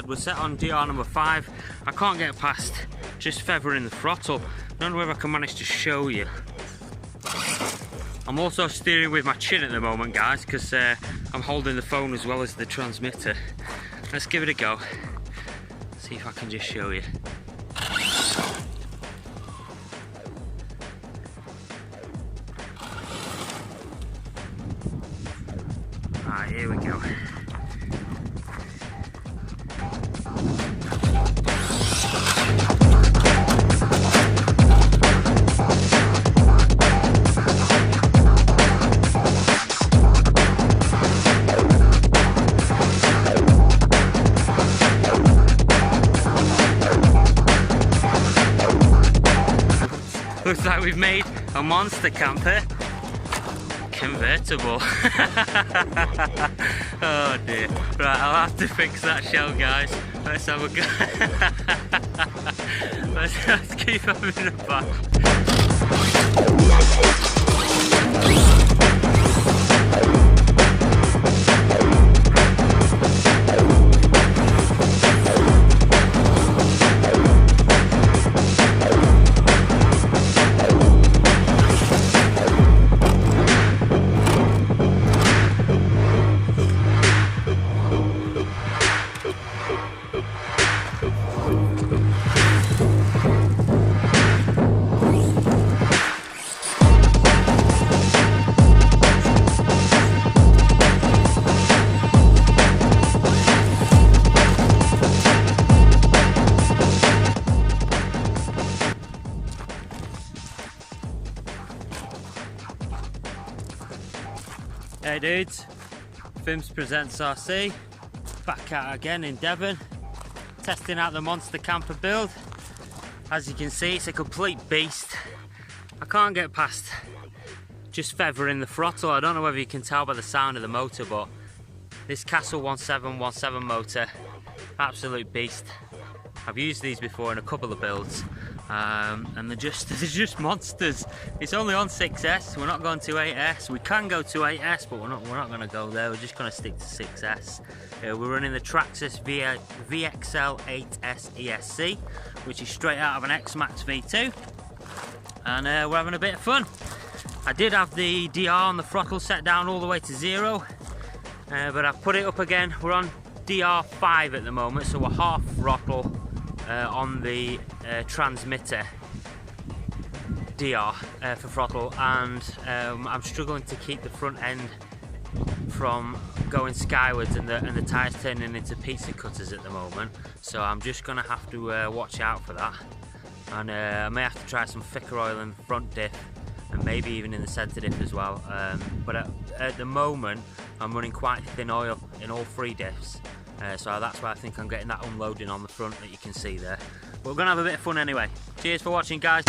we're set on DR number 5. I can't get past just feathering the throttle. I don't know if I can manage to show you. I'm also steering with my chin at the moment, guys, because I'm holding the phone as well as the transmitter. Let's give it a go. See if I can just show you. Alright, here we go. Looks like we've made a monster camper convertible. Oh dear. Right, I'll have to fix that shell, guys. Let's have a go. let's keep having a back. Hey dudes, Fims Presents RC, back out again in Devon, testing out the monster camper build. As you can see, it's a complete beast. I can't get past just feathering the throttle. I don't know whether you can tell by the sound of the motor, but this Castle 1717 motor, absolute beast. I've used these before in a couple of builds, and they're just monsters. It's only on 6S. We're not going to 8S. We can go to 8S, but we're not going to go there. We're just going to stick to 6S. We're running the Traxxas VXL8S ESC, which is straight out of an xmaxx V2, and we're having a bit of fun. I did have the DR on the throttle set down all the way to 0, but I've put it up again. We're on DR5 at the moment, so we're half throttle on the transmitter DR for throttle, and I'm struggling to keep the front end from going skywards and the tyres turning into pizza cutters at the moment, so I'm just going to have to watch out for that, and I may have to try some thicker oil in the front diff and maybe even in the centre diff as well, but at the moment I'm running quite thin oil in all 3 diffs. So that's why I think I'm getting that unloading on the front that you can see there. But we're going to have a bit of fun anyway. Cheers for watching, guys.